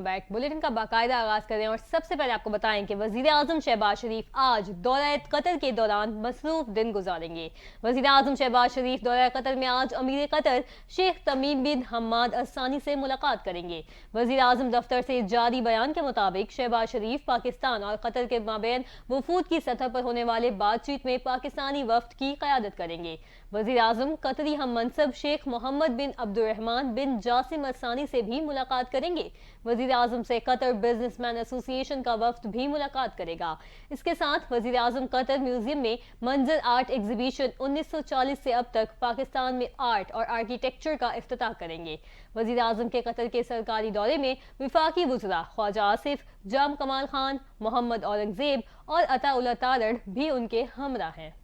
Bulletin का बाकायदा आगाज करें और सबसे पहले आपको बताएं कि वजीर आजम शहबाज शरीफ आज दौरा कतर के दौरान मसरूफ दिन गुजारेंगे। वजीर आजम शहबाज शरीफ दौरा कतर में आज अमीर कतर शेख तमीम बिन हम्माद असानी से मुलाकात करेंगे। वजीर आजम दफ्तर से जारी बयान के मुताबिक शहबाज शरीफ पाकिस्तान और कतर के माबैन वफूद की सतह पर होने वाले बातचीत में पाकिस्तानी वफ्द की क़यादत करेंगे। वजीर आजम कतरी हम मनसब शेख मोहम्मद बिन अब्दुर्रहमान बिन जासिम असानी से भी मुलाकात करेंगे। वजीर आजम से कतर बिजनेसमैन एसोसिएशन का वफ्द भी मुलाकात करेगा। इसके साथ वजीर आजम कतर म्यूजियम में मंजर आर्ट एग्जीबिशन 1940 से अब तक पाकिस्तान में आर्ट और आर्किटेक्चर का इफ्तिताह करेंगे। वजीर आजम के कतर के सरकारी दौरे में विफाकी वज़रा ख्वाजा आसिफ, जाम कमाल खान, मोहम्मद औरंगजेब और अताउल्लाह तारड़ भी उनके हमरा हैं।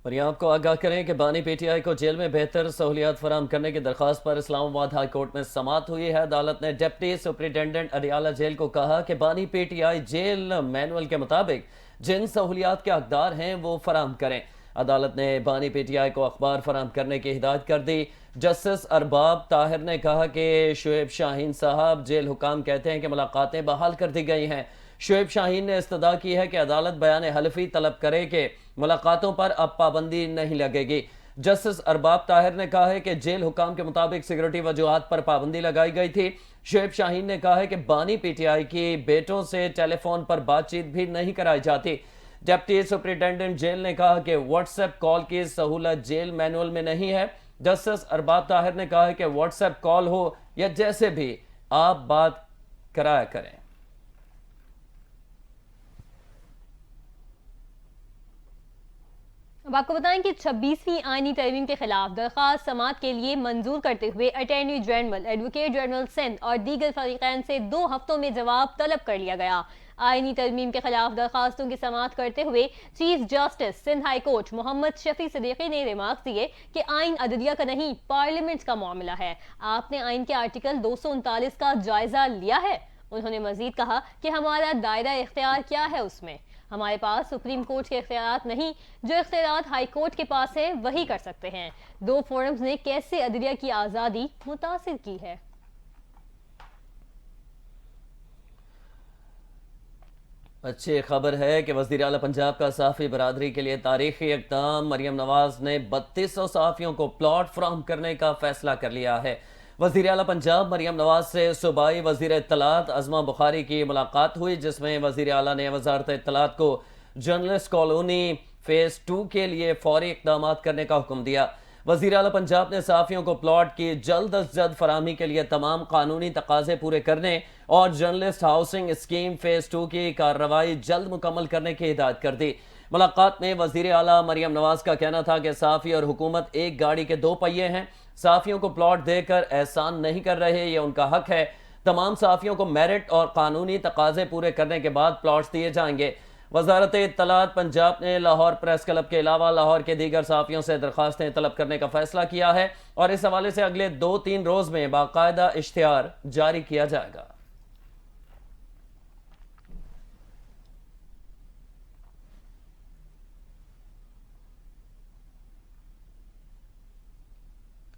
और यहाँ आपको आगाह करें कि बानी पीटीआई को जेल में बेहतर सहूलियात फराहम करने की दरख्वास्त पर इस्लामाबाद हाई कोर्ट में समाअत हुई है। अदालत ने डिप्टी सुप्रिटेंडेंट अडियाला जेल को कहा कि बानी पीटीआई जेल मैनुअल के मुताबिक जिन सहूलियात के हकदार हैं वो फराहम करें। अदालत ने बानी पीटीआई को अखबार फराहम करने की हिदायत कर दी। जस्टिस अरबाब ताहिर ने कहा कि शुएब शाहीन साहब जेल हुकाम कहते हैं कि मुलाकातें बहाल कर दी गई हैं। शुएब शाहीन ने इस्तदा की है कि अदालत बयान हलफी तलब करे कि मुलाकातों पर अब पाबंदी नहीं लगेगी। जस्टिस अरबाब ताहिर ने कहा है कि जेल हुकाम के मुताबिक सिक्योरिटी वजूहात पर पाबंदी लगाई गई थी। शुएब शाहीन ने कहा है कि बानी पीटीआई की बेटों से टेलीफोन पर बातचीत भी नहीं कराई जाती। डिप्टी सुप्रिटेंडेंट जेल ने कहा कि व्हाट्सएप कॉल की सहूलत जेल मैनुअल में नहीं है। जस्टिस अरबाब ताहिर ने कहा है कि व्हाट्सएप कॉल हो या जैसे भी आप बात कराया करें। अब आपको बताएं कि 26वीं आईनी तरमीम के खिलाफ दरख्वास्त समाअत के लिए मंजूर करते हुए attorney general, advocate general Sindh और दीगर फरीकैन से 2 हफ्तों में जवाब तलब कर लिया गया। आईनी तरमीम के खिलाफ दरखास्तों की समाअत करते हुए chief justice Sindh high court Mohammad Shafi Siddiqui ने रिमार्क दिए कि आइन अदलिया का नहीं, पार्लियामेंट का मामला है। आपने आइन के आर्टिकल 239 का जायजा लिया है? उन्होंने मजीद कहा कि हमारा दायरा इख्तियार क्या है, उसमें हमारे पास सुप्रीम कोर्ट के इख्तियारात नहीं, जो इख्तियारात हाई कोर्ट के पास है वही कर सकते हैं। 2 फोरम्स ने कैसे अदलिया की आज़ादी मुतासिर की है? अच्छी खबर है कि वज़ीर आला पंजाब का सहाफ़ी बरादरी के लिए तारीखी इक़दाम। मरियम नवाज ने 3200 सहाफ़ियों को प्लॉट फराहम करने का फैसला कर लिया है। वज़ीर आला पंजाब मरियम नवाज से सूबाई वज़ीर इत्तलात अज़मा बुखारी की मुलाकात हुई, जिसमें वज़ीर आला ने वज़ारत इत्तलात को जर्नलिस्ट कॉलोनी फ़ेज़ 2 के लिए फौरी इक़दामात करने का हुक्म दिया। वज़ीर आला पंजाब ने सहाफ़ियों को प्लॉट की जल्द अज जल्द फराहमी के लिए तमाम कानूनी तकाज़े पूरे करने और जर्नलिस्ट हाउसिंग स्कीम फ़ेज़ 2 की कार्रवाई जल्द मुकम्मल करने की हिदायत कर दी। मुलाकात में वज़ीर आला मरियम नवाज का कहना था कि सहाफ़ी और हुकूमत एक गाड़ी के 2 पहिए हैं। सहाफ़ियों को प्लॉट देकर एहसान नहीं कर रहे, ये उनका हक है। तमाम सहाफ़ियों को मेरिट और कानूनी तकाज़े पूरे करने के बाद प्लॉट्स दिए जाएंगे। वज़ारत इत्तलात पंजाब ने लाहौर प्रेस क्लब के अलावा लाहौर के दीगर सहाफ़ियों से दरख्वास्तें तलब करने का फैसला किया है और इस हवाले से अगले 2-3 रोज़ में बाकायदा इश्तिहार जारी किया जाएगा।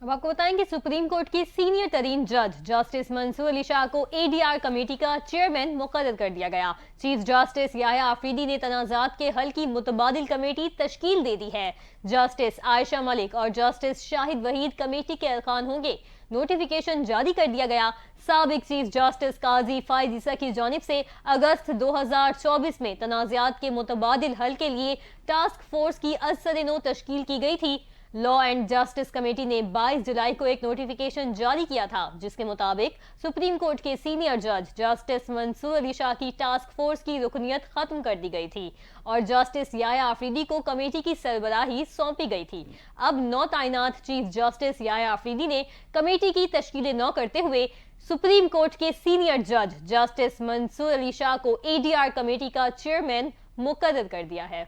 अब आपको बताएं कि सुप्रीम कोर्ट की सीनियर तरीन जज जस्टिस मंसूर अली शाह को एडीआर कमेटी का चेयरमैन मुकर्रर कर दिया गया। चीफ जस्टिस याह्या आफरीदी ने तनाज़ात के हल की मुतबादिल कमेटी तश्कील दे दी है। जस्टिस आयशा मलिक और जस्टिस शाहिद वहीद कमेटी के अरकान होंगे। नोटिफिकेशन जारी कर दिया गया। साबिक चीफ जस्टिस काजी फाइज ईसा की जानिब से अगस्त 2024 में तनाज़ात के मुतबादिल हल के लिए टास्क फोर्स की अज़-सर-ए-नौ तश्कील की गई थी। लॉ एंड जस्टिस कमेटी ने 22 जुलाई को एक नोटिफिकेशन जारी किया था, जिसके मुताबिक सुप्रीम कोर्ट के सीनियर जज जस्टिस मंसूर अली शाह की टास्क फोर्स की रुकनियत खत्म कर दी गई थी और जस्टिस याह्या आफरीदी को कमेटी की सरबराही सौंपी गई थी। अब नौ तैनात चीफ जस्टिस याह्या आफरीदी ने कमेटी की तश्कील नौ करते हुए सुप्रीम कोर्ट के सीनियर जज जस्टिस मंसूर अली शाह को एडीआर कमेटी का चेयरमैन मुकर्रर कर दिया है।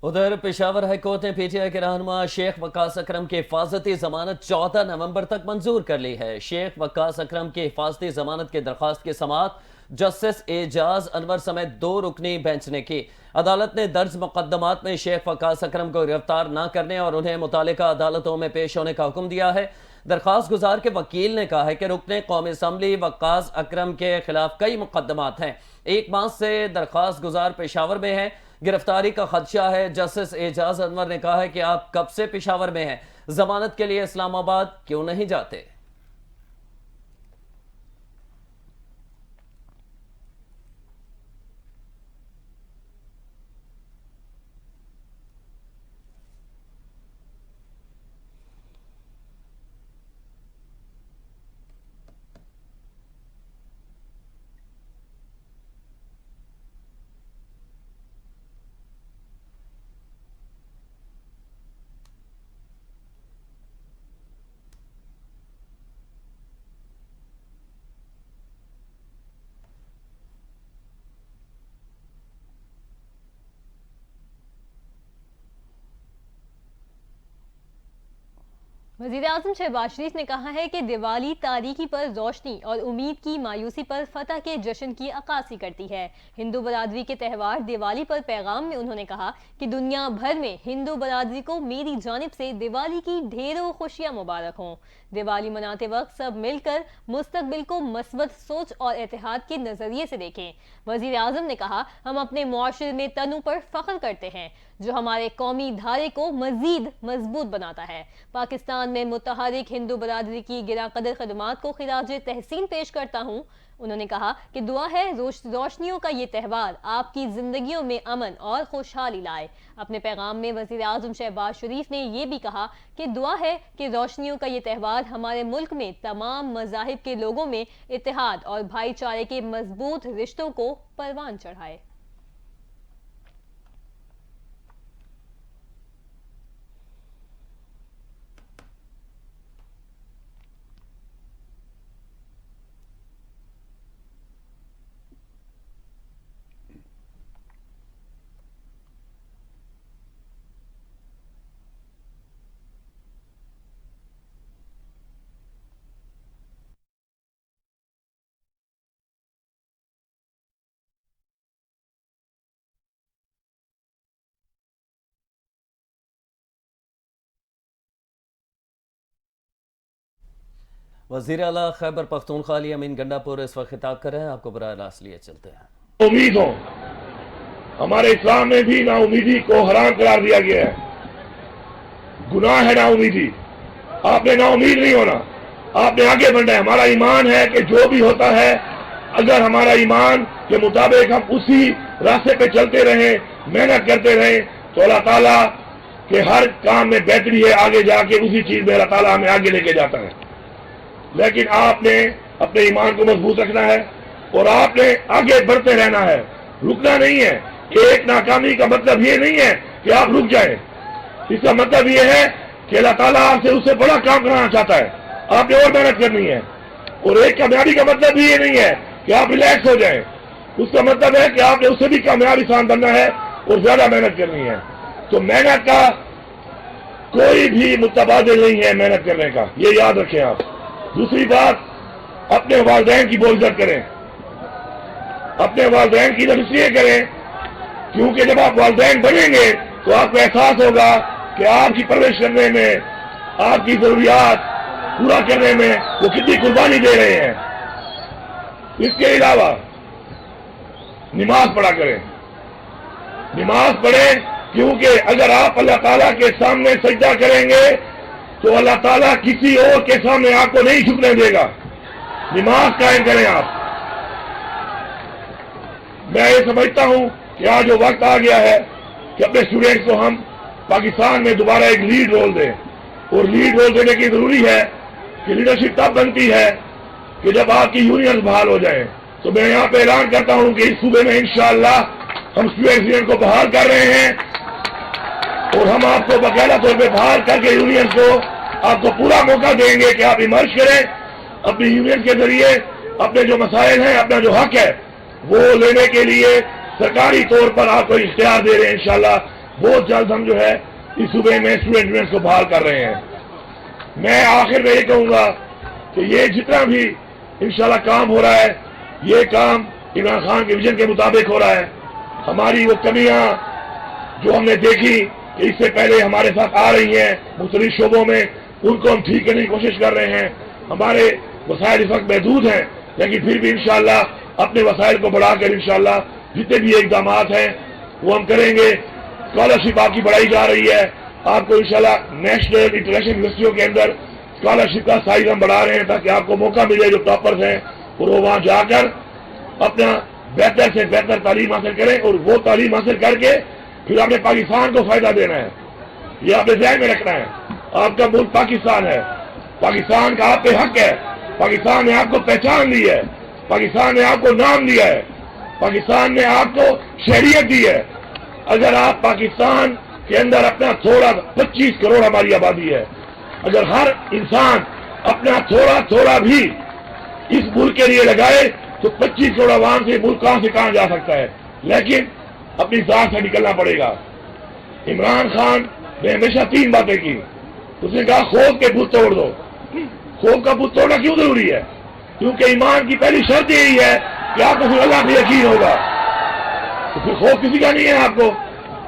उधर पेशावर हाई कोर्ट ने पीटीआई के रहनुमा शेख वकास अकरम की हिफाजती जमानत 14 नवंबर तक मंजूर कर ली है। शेख वकास अकरम की हिफाजती जमानत की दरख्वास्त की समाअत جسٹس اعجاز انور سمیت 2 رکنی بینچ نے کی۔ عدالت نے درج مقدمات میں شیخ وقاص اکرم کو گرفتار نہ کرنے اور انہیں متعلقہ عدالتوں میں پیش ہونے کا حکم دیا ہے۔ درخواست گزار کے وکیل نے کہا ہے کہ رکن قومی اسمبلی وقاص اکرم کے خلاف کئی مقدمات ہیں۔ 1 ماہ سے درخواست گزار پشاور میں ہیں، گرفتاری کا خدشہ ہے۔ جسٹس اعجاز انور نے کہا ہے کہ آپ کب سے پشاور میں ہیں، ضمانت کے لیے اسلام آباد کیوں نہیں جاتے؟ وزیراعظم شہباز شریف نے کہا ہے کہ دیوالی تاریکی پر روشنی اور امید کی مایوسی پر فتح کے جشن کی عکاسی کرتی ہے۔ ہندو برادری کے تہوار دیوالی پر پیغام میں انہوں نے کہا کہ دنیا بھر میں ہندو برادری کو میری جانب سے دیوالی کی ڈھیروں خوشیاں مبارک ہوں۔ دیوالی مناتے وقت سب مل کر مستقبل کو مثبت سوچ اور اتحاد کے نظریے سے دیکھیں۔ وزیر اعظم نے کہا ہم اپنے معاشرے میں تنوع پر فخر کرتے ہیں جو ہمارے قومی دھارے کو مزید مضبوط بناتا ہے۔ پاکستان میں متحرک ہندو برادری کی گراں قدر خدمات کو خراج تحسین پیش کرتا ہوں۔ انہوں نے کہا کہ دعا ہے روشنیوں کا یہ تہوار آپ کی زندگیوں میں امن اور خوشحالی لائے۔ اپنے پیغام میں وزیر اعظم شہباز شریف نے یہ بھی کہا کہ دعا ہے کہ روشنیوں کا یہ تہوار ہمارے ملک میں تمام مذاہب کے لوگوں میں اتحاد اور بھائی چارے کے مضبوط رشتوں کو پروان چڑھائے۔ وزیر اعلیٰ خیبر پختونخوا علی امین گنڈا پور اس وقت خطاب کر رہے ہیں، آپ کو براہ راست لیے چلتے ہیں۔ امید ہو، ہمارے اسلام میں بھی نا امیدی کو حرام قرار دیا گیا ہے، گناہ ہے نا امیدی۔ آپ نے نا امید نہیں ہونا، آپ نے آگے بڑھنا ہے۔ ہمارا ایمان ہے کہ جو بھی ہوتا ہے اگر ہمارا ایمان کے مطابق ہم اسی راستے پہ چلتے رہیں، محنت کرتے رہیں تو اللہ تعالیٰ کے ہر کام میں بہتری ہے، آگے جا کے اسی چیز میں اللہ تعالیٰ ہمیں آگے لے کے جاتا ہے۔ لیکن آپ نے اپنے ایمان کو مضبوط رکھنا ہے اور آپ نے آگے بڑھتے رہنا ہے، رکنا نہیں ہے۔ ایک ناکامی کا مطلب یہ نہیں ہے کہ آپ رک جائیں، اس کا مطلب یہ ہے کہ اللہ تعالیٰ آپ سے اس سے بڑا کام کرانا چاہتا ہے، آپ نے اور محنت کرنی ہے۔ اور ایک کامیابی کا مطلب بھی یہ نہیں ہے کہ آپ ریلیکس ہو جائیں، اس کا مطلب ہے کہ آپ نے اس سے بھی کامیاب انسان بننا ہے اور زیادہ محنت کرنی ہے۔ تو محنت کا کوئی بھی متبادل نہیں ہے محنت کرنے کا، یہ یاد رکھیں آپ۔ دوسری بات، اپنے والدین کی بول عزت کریں، اپنے والدین کی عزت اس لیے کریں کیونکہ جب آپ والدین بنیں گے تو آپ کو احساس ہوگا کہ آپ کی پرورش کرنے میں، آپ کی ضروریات پورا کرنے میں وہ کتنی قربانی دے رہے ہیں۔ اس کے علاوہ نماز پڑھا کریں، نماز پڑھیں، کیونکہ اگر آپ اللہ تعالیٰ کے سامنے سجدہ کریں گے تو اللہ تعالیٰ کسی اور کے سامنے آپ کو نہیں جھکنے دے گا۔ نماز قائم کریں آپ۔ میں یہ سمجھتا ہوں کہ آج جو وقت آ گیا ہے کہ اپنے اسٹوڈنٹس کو ہم پاکستان میں دوبارہ ایک لیڈ رول دیں، اور لیڈ رول دینے کی ضروری ہے کہ لیڈرشپ تب بنتی ہے کہ جب آپ کی یونین بحال ہو جائیں۔ تو میں یہاں پہ اعلان کرتا ہوں کہ اس صوبے میں انشاءاللہ ہم اسٹوڈنٹس یونین کو بحال کر رہے ہیں، اور ہم آپ کو باقاعدہ طور پہ بحال کر کے یونین کو آپ کو پورا موقع دیں گے کہ آپ ایمرج کریں، اپنی یونین کے ذریعے اپنے جو مسائل ہیں، اپنا جو حق ہے وہ لینے کے لیے سرکاری طور پر آپ کو اختیار دے رہے ہیں۔ انشاءاللہ بہت جلد ہم جو ہے اس صوبے میں اسٹوڈنٹ یونین کو بحال کر رہے ہیں۔ میں آخر میں یہ کہوں گا کہ یہ جتنا بھی انشاءاللہ کام ہو رہا ہے، یہ کام इमरान खान के विजन के मुताबिक हो रहा है। हमारी वो कमियां जो हमने देखी कि इससे पहले हमारे साथ आ रही हैं मुख्तलिफ शोबों में, उनको हम ठीक करने की कोशिश कर रहे हैं। हमारे वसाइल इस वक्त महदूद हैं, लेकिन फिर भी इंशाअल्लाह अपने वसाइल को बढ़ाकर इंशाअल्लाह जितने भी इकदाम हैं वो हम करेंगे। स्कॉलरशिप आपकी बढ़ाई जा रही है, आपको इंशाअल्लाह नेशनल इंटरनेशनल यूनिवर्सिटियों के अंदर स्कॉलरशिप का साइज हम बढ़ा रहे हैं ताकि आपको मौका मिले जो टॉपर्स हैं और वो वहाँ जाकर अपना बेहतर से बेहतर तालीम हासिल करें और वो तालीम हासिल करके फिर आपने पाकिस्तान को फायदा देना है। ये आपने ध्यान में रखना है। आपका मुल्क पाकिस्तान है, पाकिस्तान का आप पे हक है, पाकिस्तान ने आपको पहचान दी है, पाकिस्तान ने आपको नाम दिया है, पाकिस्तान ने आपको शहरियत दी है। अगर आप पाकिस्तान के अंदर अपना थोड़ा 25 करोड़ हमारी आबादी है, अगर हर इंसान अपना थोड़ा थोड़ा भी इस मुल्क के लिए लगाए तो 25 करोड़ आवाम से मुल्क कहां से कहां जा सकता है। लेकिन अपनी जात से निकलना पड़ेगा। इमरान खान ने हमेशा 3 बातें की। उसने कहा खौफ के बुत तोड़ दो। खौफ का बुत तोड़ना क्यों जरूरी है? क्योंकि ईमान की पहली शर्त यही है कि आपको फिर अल्लाह पे यकीन होगा, तो फिर खौफ किसी का नहीं है आपको।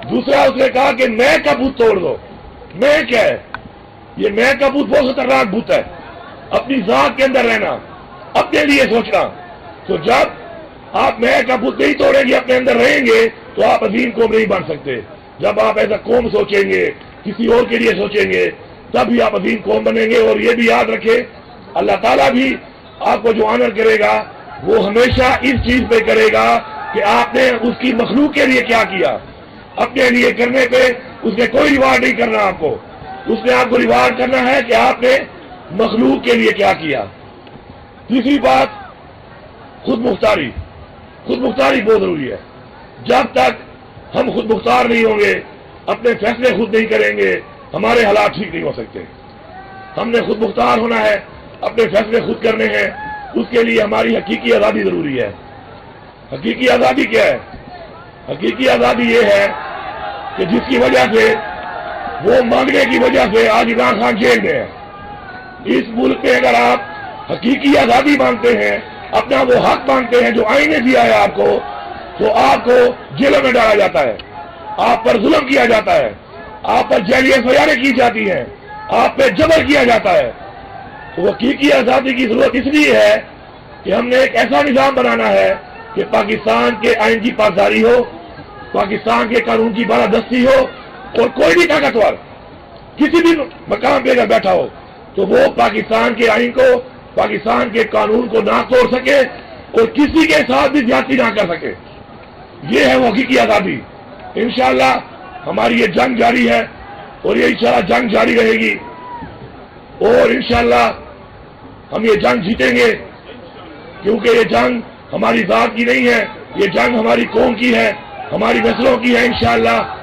दूसरा उसने कहा कि मैं का बुत तोड़ दो। मैं क्या है? ये मैं का बुत बहुत खतरनाक बुत है। अपनी जात के अंदर रहना, अपने लिए सोचना। तो जब आप मैं का बुत नहीं तोड़ेंगे, अपने अंदर रहेंगे, तो आप अजीम कौम नहीं बन सकते। जब आप ऐसा कौम सोचेंगे, किसी और के लिए सोचेंगे, तभी आप अजीम कौम बनेंगे। और ये भी याद रखें, अल्लाह ताला भी आपको जो ऑनर करेगा वो हमेशा इस चीज पे करेगा कि आपने उसकी मखलूक के लिए क्या किया। अपने लिए करने पे उसने कोई रिवार्ड नहीं करना आपको, उसने आपको रिवार्ड करना है कि आपने मखलूक के लिए क्या किया। तीसरी बात, खुद मुख्तारी। खुद मुख्तारी बहुत जरूरी है। जब तक हम खुद मुख्तार नहीं होंगे, अपने फैसले खुद नहीं करेंगे, हमारे हालात ठीक नहीं हो सकते। हमने खुद मुख्तार होना है, अपने फैसले खुद करने हैं। उसके लिए हमारी हकीकी आज़ादी जरूरी है। हकीकी आज़ादी क्या है? हकीकी आज़ादी ये है कि जिसकी वजह से, वो मांगने की वजह से आज इमरान खान जेल में है। इस मुल्क में अगर आप हकीकी आज़ादी मांगते हैं, अपना वो हक मांगते हैं जो आईने दिया है आपको, तो आपको जेलों में डाला जाता है, आप पर जुल्म किया जाता है, आप पर जैलियां फयारें की जाती हैं, आप पे जबर किया जाता है। तो हकीकी आज़ादी की जरूरत इसलिए है कि हमने एक ऐसा निजाम बनाना है कि पाकिस्तान के आइन की पासदारी हो, पाकिस्तान के कानून की बालादस्ती हो, और कोई भी ताकतवर किसी भी मकाम पे अगर बैठा हो तो वो पाकिस्तान के आइन को, पाकिस्तान के कानून को ना तोड़ सके और किसी के साथ भी ज्यादती ना कर सके। ये है वो हकीकी आज़ादी। इंशाअल्लाह हमारी ये जंग जारी है और ये इंशाअल्लाह जंग जारी रहेगी, और इंशाअल्लाह हम ये जंग जीतेंगे, क्योंकि ये जंग हमारी जात की नहीं है, ये जंग हमारी कौम की है, हमारी नस्लों की है। इंशाअल्लाह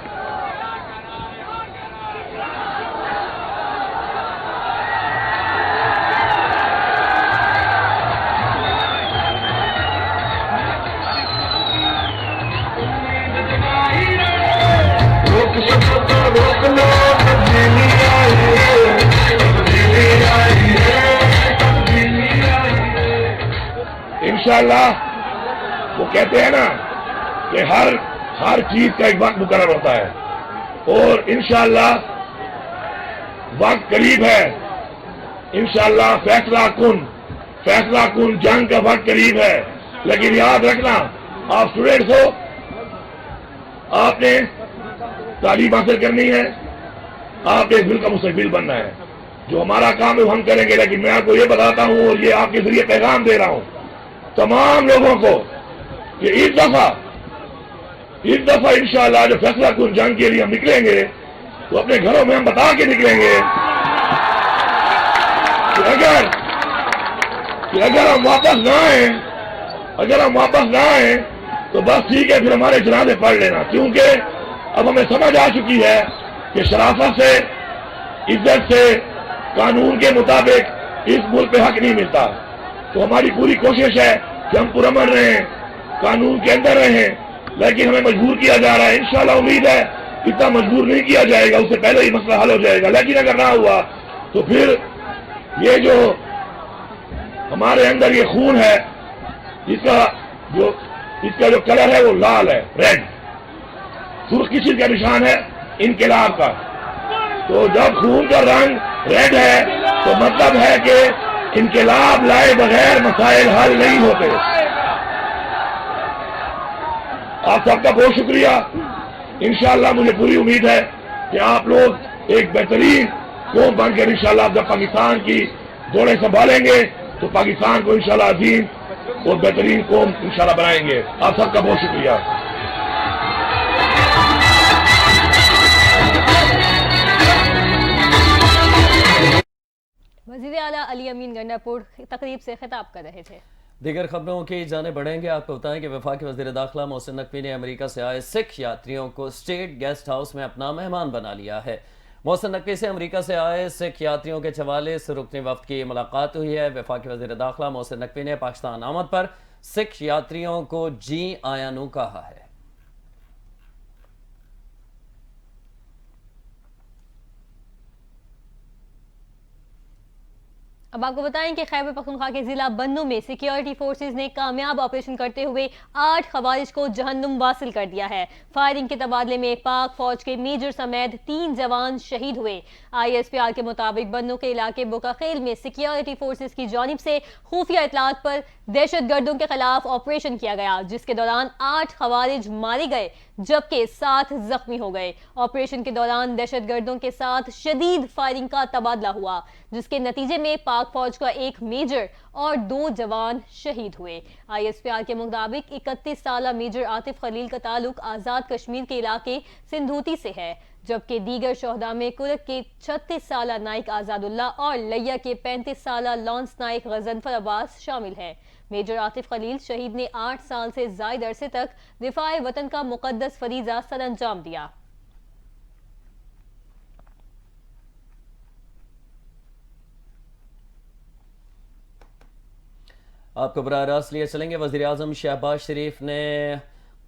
इंशाअल्लाह वो कहते हैं ना कि हर चीज का एक वक्त मुकर्रर होता है, और इंशाअल्लाह वक्त करीब है। इंशाअल्लाह फैसला कुन जंग का वक्त करीब है। लेकिन याद रखना, आप स्टूडेंट्स हो, आपने तालीम हासिल करनी है, आपने इस मुल्क का मुस्तकबिल बनना है। जो हमारा काम है वो हम करेंगे। लेकिन मैं आपको ये बताता हूँ और ये आपके जरिए पैगाम दे रहा हूँ तमाम लोगों को कि इस दफा इंशाअल्लाह जो फैसला कुन जंग के लिए हम निकलेंगे तो अपने घरों में हम बता के निकलेंगे कि अगर हम वापस ना आए तो बस ठीक है, फिर हमारे जनाजे पढ़ लेना। क्योंकि अब हमें समझ आ चुकी है कि शराफत से, इज्जत से, कानून के मुताबिक इस मुल्क पे हक नहीं मिलता। तो हमारी पूरी कोशिश है कि हम पुरअमन रहें, कानून के अंदर रहें, लेकिन हमें मजबूर किया जा रहा है। इंशाअल्लाह उम्मीद है इतना मजबूर नहीं किया जाएगा, उससे पहले ही मसला हल हो जाएगा। लेकिन अगर ना हुआ तो फिर ये जो हमारे अंदर ये खून है, इसका जो इसका जो कलर है वो लाल है, रेड। सुर्ख किस चीज का निशान है? इनकलाब का। तो जब खून का रंग रेड है तो मतलब है कि इनकलाब लाए बगैर मसाइल हल नहीं होते। आप सबका बहुत शुक्रिया। इंशाअल्लाह मुझे पूरी उम्मीद है कि आप लोग एक बेहतरीन कौम बनकर इंशाअल्लाह जब पाकिस्तान की जोड़े संभालेंगे तो पाकिस्तान को इंशाअल्लाह अजीम और बेहतरीन कौम इंशाअल्लाह बनाएंगे। आप सबका बहुत शुक्रिया। वज़ीर आला अली अमीन गंडापुर तकरीब से खिताब कर रहे थे। दीगर खबरों की जाने बढ़ेंगे। आपको बताएं कि वफाकी वज़ीर दाखिला मोहसिन नकवी ने अमेरिका से आए सिख यात्रियों को स्टेट गेस्ट हाउस में अपना मेहमान बना लिया है। मोहसिन नकवी से अमेरिका से आए सिख यात्रियों के 44 रुकनी वफ्द की मुलाकात हुई है। वफाकी वज़ीर दाखिला मोहसिन नकवी ने पाकिस्तान आमद पर सिख यात्रियों को जी आयानू कहा है। अब आपको बताएं कि खैबर पख्तूनख्वा के जिला बन्नू में सिक्योरिटी फोर्सेज ने कामयाब ऑपरेशन करते हुए 8 खवारिज को जहन्नुम वासिल कर दिया है। फायरिंग के तबादले में पाक फौज के मेजर समेत 3 जवान शहीद हुए। ISPR के मुताबिक बन्नू के इलाके बुकाखेल में सिक्योरिटी फोर्सेज की जानिब से खुफिया इतलात पर दहशतगर्दों के खिलाफ ऑपरेशन किया गया, जिसके दौरान 8 खवारिज मारे गए जबकि 7 जख्मी हो गए। ऑपरेशन के दौरान दहशतगर्दों के साथ शदीद फायरिंग का तबादला हुआ, जिसके नतीजे में पाक फौज का एक मेजर और 2 जवान शहीद हुए। ISPR के मुताबिक 31 साला मेजर आतिफ खलील का ताल्लुक आज़ाद कश्मीर के इलाके सिंधूती से है, जबकि दीगर शोहदा में कुरक के 36 साला नाइक आज़ादुल्ला और लैया के 35 साला लॉन्स नाइक गजनफर अब्बास शामिल हैं। मेजर आतिफ खलील शहीद ने 8 साल से ज़ायद अरसे तक दिफाए वतन का मुकद्दस फरीज़ा सर अंजाम दिया। आपको बराह रास्त लिए चलेंगे। वज़ीर आज़म शहबाज शरीफ ने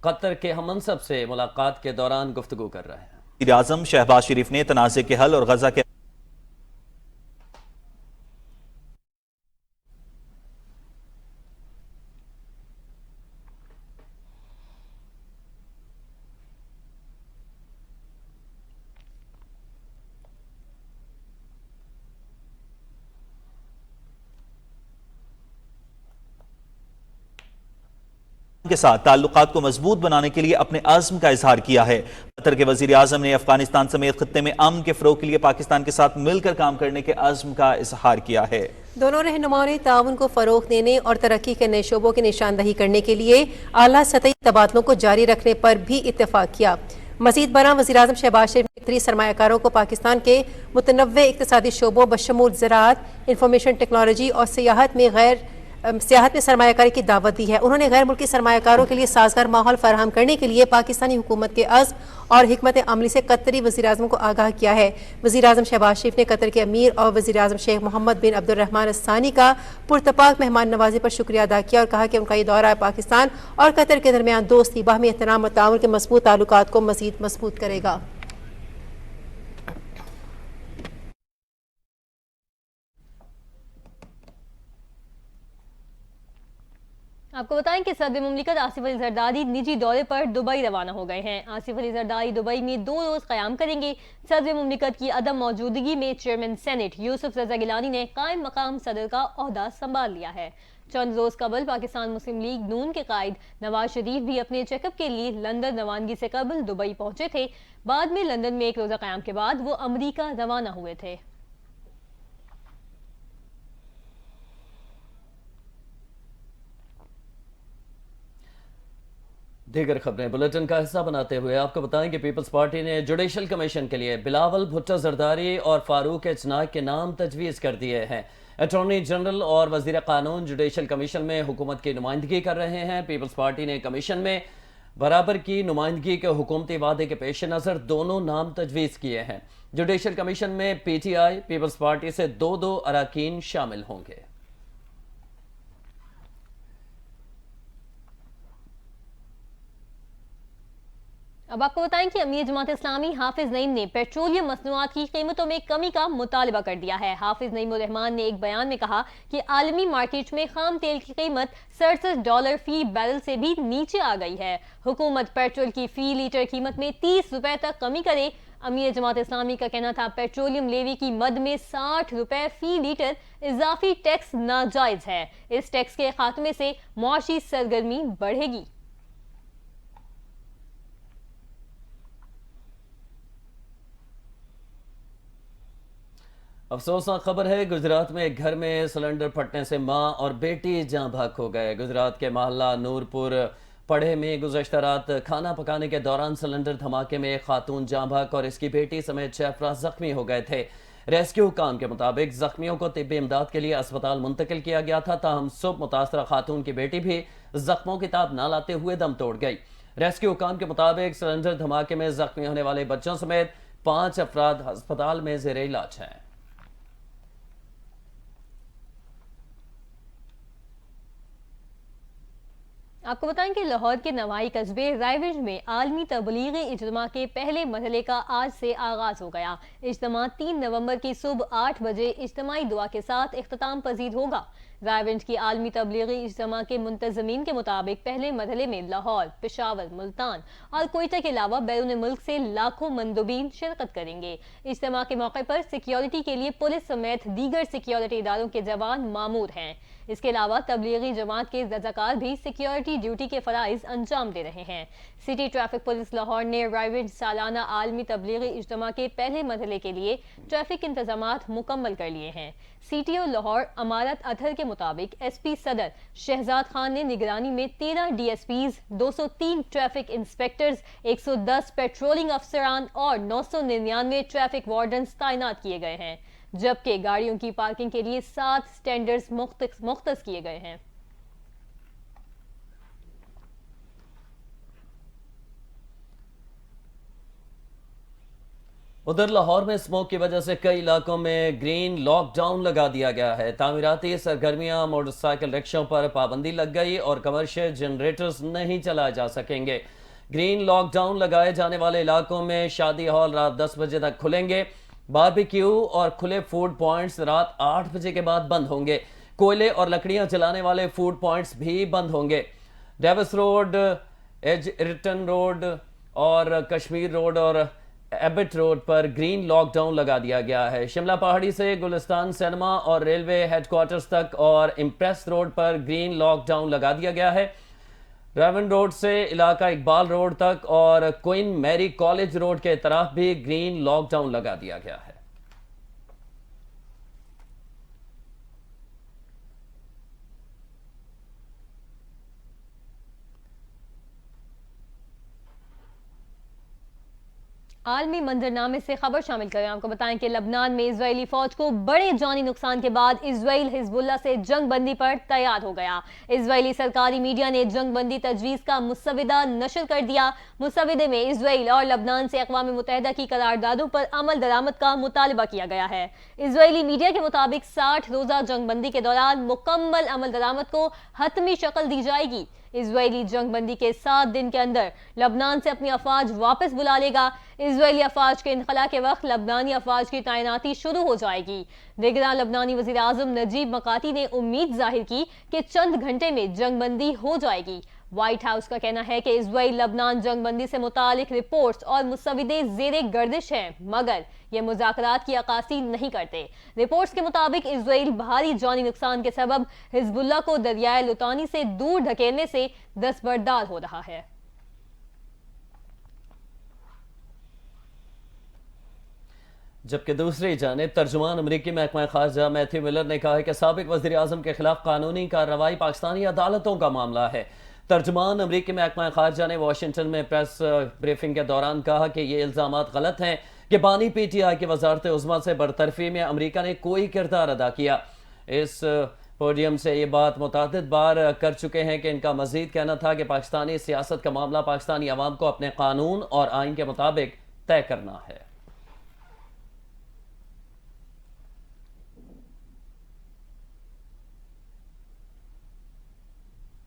कतर के हममनसब से मुलाकात के दौरान गुफ्तगू कर रहे हैं। वज़ीर आज़म शहबाज शरीफ ने तनाज़े के हल और गजा के के साथ ताल्लुकात को मजबूत बनाने के लिए अपने आज़म का इजहार किया है। कतर के वज़ीर आज़म ने अफगानिस्तान समेत खित्ते में अमन के फ़रोग़ के लिए पाकिस्तान के साथ मिलकर काम करने के आज़म का इजहार किया है। दोनों रहनुमाओं ने ताउन को फ़रोग़ देने और तरक्की के नए शोबों की निशानदही करने के लिए आला सतही तबादलों को जारी रखने पर भी इत्तेफाक किया। मज़ीद बरां वज़ीर आज़म शहबाज शरीफ ने 3 सरमायाकारों को पाकिस्तान के मुतनव्वे इक़्तिसादी शोबों बशमूल ज़राअत, इंफॉर्मेशन टेक्नोलॉजी और सियाहत में सरमायाकारी की दावत दी है। उन्होंने गैर मुल्की सरमायाकारों के लिए साजगार माहौल फराहम करने के लिए पाकिस्तानी हुकूमत के अज़्म और हिकमत अमली से कतरी वज़ीर आज़म को आगाह किया है। वज़ीर आज़म शहबाज शरीफ ने कतर के अमीर और वज़ीर आज़म शेख मोहम्मद बिन अब्दुर्रहमान अस्सानी का पुरतपाक मेहमान नवाजी पर शुक्रिया अदा किया और कहा कि उनका ये दौरा पाकिस्तान और कतर के दरमियान दोस्ती, बाहमी एहतराम और ताउन के मजबूत ताल्लुकात को मज़ीद मजबूत करेगा। आपको बताएं कि सदर मुमलिकत आसिफ अली जरदारी निजी दौरे पर दुबई रवाना हो गए हैं। आसिफ अली जरदारी दुबई में 2 रोज क़याम करेंगे। सदर मुमलिकत की अदम मौजूदगी में चेयरमैन सेनेट यूसुफ रज़ा गिलानी ने कायम मकाम सदर का ओहदा संभाल लिया है। चंद रोज कबल पाकिस्तान मुस्लिम लीग नून के कायद नवाज शरीफ भी अपने चेकअप के लिए लंदन रवानगी से कबल दुबई पहुंचे थे। बाद में लंदन में 1 रोजा क़याम के बाद वो अमरीका रवाना हुए थे। दीगर खबरें बुलेटिन का हिस्सा बनाते हुए आपको बताएं कि पीपल्स पार्टी ने जुडिशल कमीशन के लिए बिलावल भुट्टो जरदारी और फारूक एचनाक के नाम तजवीज़ कर दिए हैं। अटॉर्नी जनरल और वजीर कानून जुडिशल कमीशन में हुकूमत की नुमाइंदगी कर रहे हैं। पीपल्स पार्टी ने कमीशन में बराबर की नुमाइंदगी के हुकूमती वादे के पेश नज़र दोनों नाम तजवीज़ किए हैं। जुडिशल कमीशन में PTI पीपल्स पार्टी से 2 अरकान शामिल होंगे। अब आपको बताएं कि अमीर जमात इस्लामी हाफिज नईम ने पेट्रोलियम मसनूआत की कीमतों में कमी का मुतालबा कर दिया है। हाफिज नईम उर रहमान ने एक बयान में कहा कि आलमी मार्केट में खाम तेल की कीमत $67 फी बैरल से भी नीचे आ गई है। हुकूमत पेट्रोल की फी लीटर कीमत में 30 रुपए तक कमी करे। अमीर जमात इस्लामी का कहना था पेट्रोलियम लेवी की मद में 60 रुपए फी लीटर इजाफी टैक्स नाजायज है। इस टैक्स के खात्मे से मुआशी सरगर्मी बढ़ेगी। अफसोसनाक खबर है, गुजरात में एक घर में सिलेंडर फटने से मां और बेटी जाँ भाग हो गए। गुजरात के मोहल्ला नूरपुर पढ़े में गुज़श्ता रात खाना पकाने के दौरान सिलेंडर धमाके में एक खातून जाँ भाग और इसकी बेटी समेत 6 अफराद जख्मी हो गए थे। रेस्क्यू हुकाम के मुताबिक जख्मियों को तिब्बी इमदाद के लिए अस्पताल मुंतकिल किया गया था। ताहम सुबह मुतासरा खातून की बेटी भी जख्मों की ताब ना लाते हुए दम तोड़ गई। रेस्क्यू हुकाम के मुताबिक सिलेंडर धमाके में जख्मी होने वाले बच्चों समेत 5 अफराद अस्पताल में ज़ेरे इलाज हैं। आपको बताएं कि लाहौर के नवाई कस्बे रायविंज में आलमी तबलीगी इज्तिमा के पहले मरहले का आज से आगाज हो गया। इज्तिमा 3 नवंबर की सुबह 8 बजे इज्तिमाई दुआ के साथ इख्तिताम पजीर होगा। रायविंज की आलमी तबलीगी इज्तिमा के मुंतजमीन के मुताबिक पहले मरहले में लाहौर, पेशावर, मुल्तान और कोयटा के अलावा बैरून मुल्क से लाखों मंदुबीन शिरकत करेंगे। इज्तिमा के मौके पर सिक्योरिटी के लिए पुलिस समेत दीगर सिक्योरिटी इदारों के जवान मामूर हैं। इसके अलावा तबलीगी जमात के रज़ाकार भी सिक्योरिटी ड्यूटी के फराइज अंजाम दे रहे हैं। सिटी ट्रैफिक पुलिस लाहौर ने रायविंज सालाना आलमी तबलीगी इज्तिमा के पहले मरहले के लिए ट्रैफिक इंतजामात मुकम्मल कर लिए हैं। CTO लाहौर अमारत अतहर के मुताबिक SP सदर शहजाद खान ने निगरानी में 13 DSPs, 203 ट्रैफिक इंस्पेक्टर्स, 110 पेट्रोलिंग अफसरान और 999 ट्रैफिक वार्डन्स तैनात किए गए हैं, जबकि गाड़ियों की पार्किंग के लिए 7 स्टैंडर्ड्स मुख्तस किए गए हैं। उधर लाहौर में स्मोक की वजह से कई इलाकों में ग्रीन लॉकडाउन लगा दिया गया है। तामीराती सरगर्मियां, मोटरसाइकिल रिक्शों पर पाबंदी लग गई और कमर्शियल जनरेटर्स नहीं चलाए जा सकेंगे। ग्रीन लॉकडाउन लगाए जाने वाले इलाकों में शादी हॉल रात 10 बजे तक खुलेंगे। बारबेक्यू और खुले फूड पॉइंट्स रात 8 बजे के बाद बंद होंगे। कोयले और लकड़ियां जलाने वाले फूड पॉइंट्स भी बंद होंगे। Davis road, Edgerton road और कश्मीर रोड और एबिट रोड पर ग्रीन लॉकडाउन लगा दिया गया है। शिमला पहाड़ी से गुलिस्तान सिनेमा और रेलवे हेडक्वार्टर्स तक और इम्प्रेस रोड पर ग्रीन लॉकडाउन लगा दिया गया है। रेवन रोड से इलाका इकबाल रोड तक और क्वीन मैरी कॉलेज रोड के तरफ भी ग्रीन लॉकडाउन लगा दिया गया है। आलमी मंजरनामे से खबर शामिल करें। आपको बताएं कि लबनान में इजरायली फौज को बड़े जानी नुकसान के बाद इजराइल हिजबुल्लाह से जंग बंदी पर तैयार हो गया। इजरायली सरकारी मीडिया ने जंग बंदी तजवीज़ का मुसविदा नशर कर दिया। मुसविदे में इजराइल और लबनान से अक़वाम मुत्तहिदा की करारदादों पर अमल दरामद का मुतालबा किया गया है। इजरायली मीडिया के मुताबिक 60 रोज़ा जंग बंदी के दौरान मुकम्मल अमल दरामद को हतमी शक्ल दी जाएगी। इजरायली जंग बंदी के 7 दिन के अंदर लबनान से अपनी अफवाज वापस बुला लेगा। इजरायली अफवाज के इनखला के वक्त लबनानी अफवाज की तैनाती शुरू हो जाएगी। निगरान लबनानी वज़ीर आज़म नजीब मकाती ने उम्मीद जाहिर की कि चंद घंटे में जंग बंदी हो जाएगी। व्हाइट हाउस का कहना है कि इजराइल लबनान जंग बंदी से मुतालिक रिपोर्ट्स और मुसविदे ज़ेरे गर्दिश हैं, मगर ये मुज़ाकरात की अक्कासी नहीं करते। रिपोर्ट्स के मुताबिक इजराइल भारी जानी नुकसान के सबब हिजबुल्लाह को दरियाए लुतानी से दूर धकेलने से दस्तबरदार हो रहा है। जबकि दूसरी जानिब तर्जुमान अमरीकी महकमा खारजा मैथ्यू मिलर ने कहा है कि साबिक वज़ीर आज़म के खिलाफ कानूनी कार्रवाई पाकिस्तानी अदालतों का मामला है। तर्जुमान अमरीकी महकमा खारजा ने वाशिंगटन में प्रेस ब्रीफिंग के दौरान कहा कि ये इल्ज़ामात गलत हैं कि बानी PTI की वज़ारत उज़्मा से बरतरफी में अमरीका ने कोई किरदार अदा किया। इस पोडियम से ये बात मुतअद्दिद बार कर चुके हैं कि इनका मज़ीद कहना था कि पाकिस्तानी सियासत का मामला पाकिस्तानी अवाम को अपने कानून और आइन के मुताबिक तय करना है।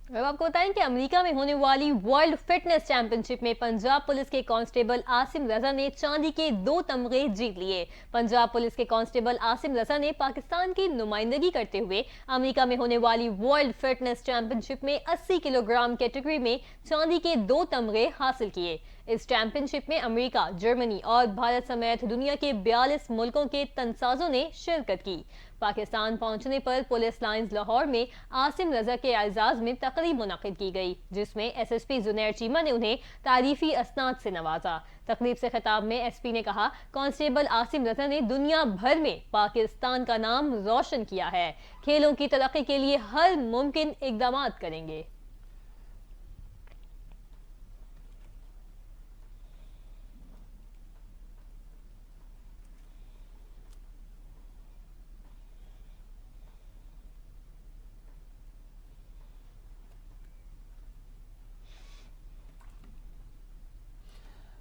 अब आपको बताएं कि अमेरिका में होने वाली वर्ल्ड फिटनेस चैंपियनशिप में पंजाब पुलिस के कांस्टेबल आसिम रजा ने चांदी के 2 तमगे जीत लिए। पंजाब पुलिस के कांस्टेबल आसिम रजा ने पाकिस्तान की नुमाइंदगी करते हुए अमेरिका में होने वाली वर्ल्ड फिटनेस चैंपियनशिप में 80 किलोग्राम कैटेगरी में चांदी के 2 तमगे हासिल किए। इस चैंपियनशिप में अमेरिका, जर्मनी और भारत समेत दुनिया के 42 मुल्कों के तनसाजों ने शिरकत की। पाकिस्तान पहुंचने पर पुलिस लाइंस लाहौर में आसिम रजा के एजाज में तकरीब मुनक्किद की गई, जिसमें एसएसपी जुनैर चीमा ने उन्हें तारीफी असनाद से नवाजा। तकरीब से खिताब में एसपी ने कहा, कांस्टेबल आसिम रजा ने दुनिया भर में पाकिस्तान का नाम रोशन किया है। खेलों की तरक्की के लिए हर मुमकिन इकदाम करेंगे।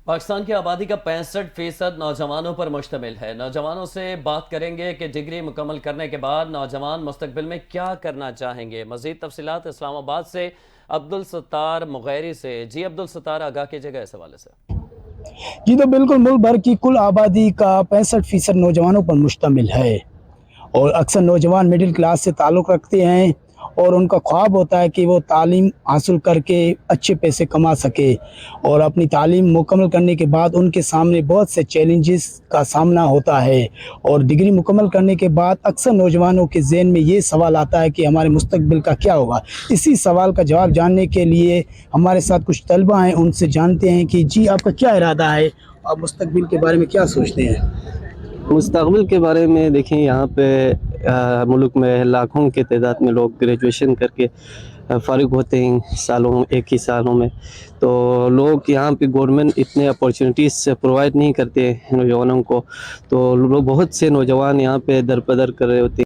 पाकिस्तान की आबादी का 65% नौजवानों पर मुश्तमिल है। नौजवानों से बात करेंगे कि डिग्री मुकम्मल करने के बाद नौजवान मुस्तकबिल में क्या करना चाहेंगे। मजीद तफसीलात इस्लामाबाद से अब्दुल सत्तार मुगैरी से। जी अब्दुल सत्तार, आगाह कीजिएगा इस हवाले से। जी तो बिल्कुल, मुल्क भर की कुल आबादी का 65% नौजवानों पर मुश्तमिल है और अक्सर नौजवान मिडिल क्लास से ताल्लुक़ रखते हैं और उनका ख्वाब होता है कि वो तालीम हासिल करके अच्छे पैसे कमा सके और अपनी तालीम मुकम्मल करने के बाद उनके सामने बहुत से चैलेंजेस का सामना होता है। और डिग्री मुकम्मल करने के बाद अक्सर नौजवानों के ज़हन में ये सवाल आता है कि हमारे मुस्तकबिल का क्या होगा। इसी सवाल का जवाब जानने के लिए हमारे साथ कुछ तलबा हैं, उनसे जानते हैं कि जी आपका क्या इरादा है, आप मुस्तकबिल के बारे में क्या सोचते हैं? मुस्तक़बिल के बारे में देखें, यहाँ पे मुल्क में लाखों के तादाद में लोग ग्रेजुएशन करके फ़ारिग होते हैं एक ही सालों में। तो लोग यहाँ पे गवर्नमेंट इतने अपॉर्चुनिटीज़ प्रोवाइड नहीं करते नौजवानों को, तो लोग बहुत से नौजवान यहाँ पे दर बदर कर रहे होते हैं।